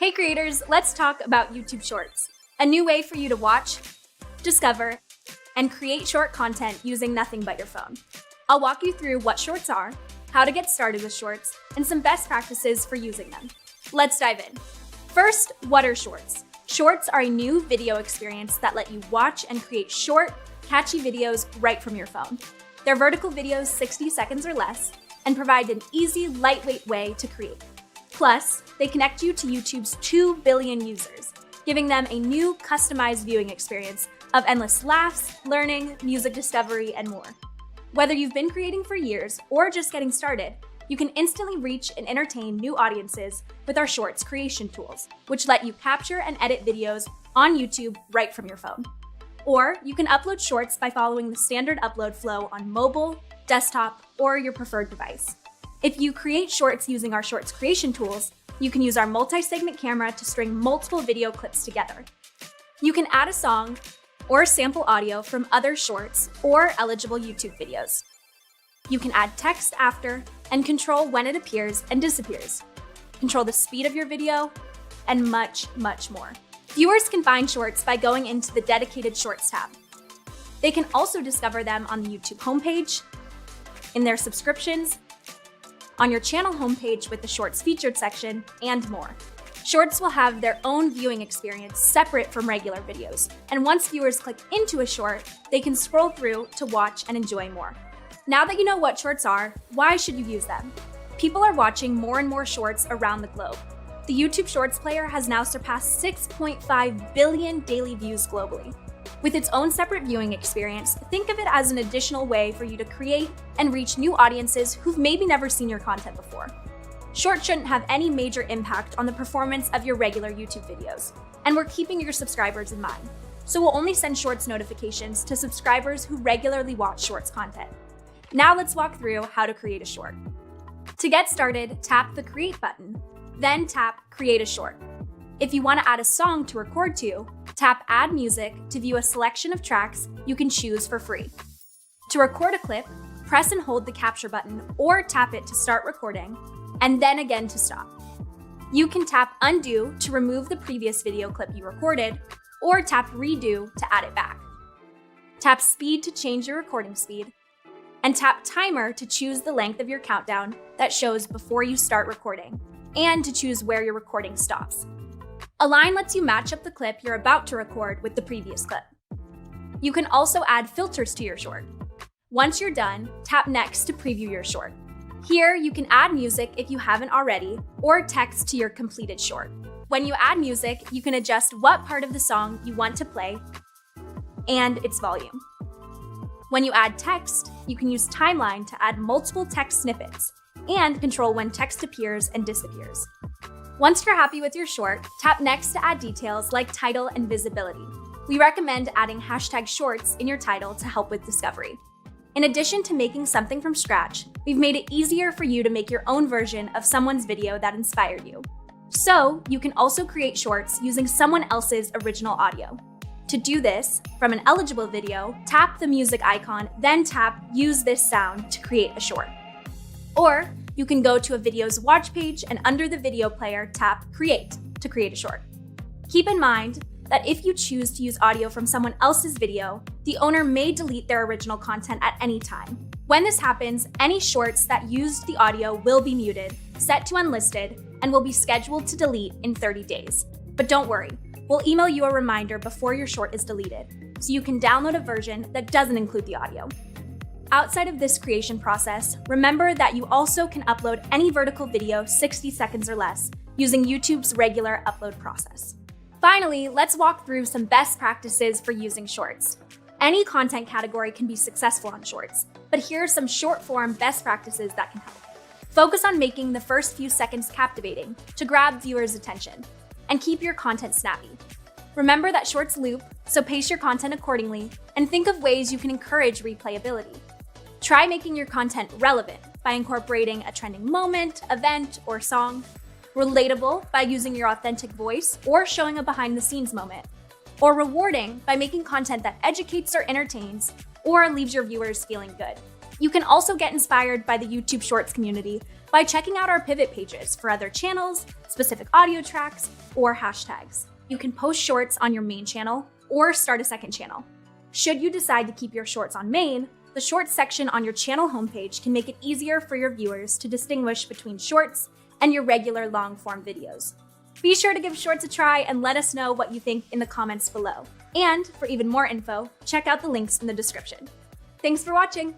Hey creators, let's talk about YouTube Shorts, a new way for you to watch, discover, and create short content using nothing but your phone. I'll walk you through what Shorts are, how to get started with Shorts, and some best practices for using them. Let's dive in. First, what are Shorts? Shorts are a new video experience that let you watch and create short, catchy videos right from your phone. They're vertical videos 60 seconds or less and provide an easy, lightweight way to create. Plus, they connect you to YouTube's 2 billion users, giving them a new customized viewing experience of endless laughs, learning, music discovery, and more. Whether you've been creating for years or just getting started, you can instantly reach and entertain new audiences with our Shorts creation tools, which let you capture and edit videos on YouTube right from your phone. Or you can upload Shorts by following the standard upload flow on mobile, desktop, or your preferred device. If you create Shorts using our Shorts creation tools, you can use our multi-segment camera to string multiple video clips together. You can add a song or sample audio from other Shorts or eligible YouTube videos. You can add text after and control when it appears and disappears. Control the speed of your video, and much, much more. Viewers can find Shorts by going into the dedicated Shorts tab. They can also discover them on the YouTube homepage, in their subscriptions, on your channel homepage with the Shorts featured section, and more. Shorts will have their own viewing experience separate from regular videos, and once viewers click into a short, they can scroll through to watch and enjoy more. Now that you know what Shorts are, why should you use them? People are watching more and more Shorts around the globe. The YouTube Shorts player has now surpassed 6.5 billion daily views globally. With its own separate viewing experience, think of it as an additional way for you to create and reach new audiences who've maybe never seen your content before. Shorts shouldn't have any major impact on the performance of your regular YouTube videos, and we're keeping your subscribers in mind. So we'll only send Shorts notifications to subscribers who regularly watch Shorts content. Now let's walk through how to create a short. To get started, tap the Create button, then tap Create a Short. If you want to add a song to record to, tap Add Music to view a selection of tracks you can choose for free. To record a clip, press and hold the capture button or tap it to start recording, and then again to stop. You can tap Undo to remove the previous video clip you recorded, or tap Redo to add it back. Tap Speed to change your recording speed, and tap Timer to choose the length of your countdown that shows before you start recording, and to choose where your recording stops. Align lets you match up the clip you're about to record with the previous clip. You can also add filters to your short. Once you're done, tap Next to preview your short. Here, you can add music if you haven't already, or text to your completed short. When you add music, you can adjust what part of the song you want to play and its volume. When you add text, you can use Timeline to add multiple text snippets and control when text appears and disappears. Once you're happy with your short, tap Next to add details like title and visibility. We recommend adding #Shorts in your title to help with discovery. In addition to making something from scratch, we've made it easier for you to make your own version of someone's video that inspired you. So you can also create shorts using someone else's original audio. To do this, from an eligible video, tap the music icon, then tap Use this sound to create a short. Or you can go to a video's watch page and under the video player, tap Create to create a short. Keep in mind that if you choose to use audio from someone else's video, the owner may delete their original content at any time. When this happens, any shorts that used the audio will be muted, set to unlisted, and will be scheduled to delete in 30 days. But don't worry, we'll email you a reminder before your short is deleted, so you can download a version that doesn't include the audio. Outside of this creation process, remember that you also can upload any vertical video 60 seconds or less using YouTube's regular upload process. Finally, let's walk through some best practices for using Shorts. Any content category can be successful on Shorts, but here are some short-form best practices that can help. Focus on making the first few seconds captivating to grab viewers' attention, and keep your content snappy. Remember that Shorts loop, so pace your content accordingly, and think of ways you can encourage replayability. Try making your content relevant by incorporating a trending moment, event, or song, relatable by using your authentic voice or showing a behind-the-scenes moment, or rewarding by making content that educates or entertains or leaves your viewers feeling good. You can also get inspired by the YouTube Shorts community by checking out our pivot pages for other channels, specific audio tracks, or hashtags. You can post shorts on your main channel or start a second channel. Should you decide to keep your shorts on main, the shorts section on your channel homepage can make it easier for your viewers to distinguish between shorts and your regular long-form videos. Be sure to give shorts a try and let us know what you think in the comments below. And for even more info, check out the links in the description. Thanks for watching!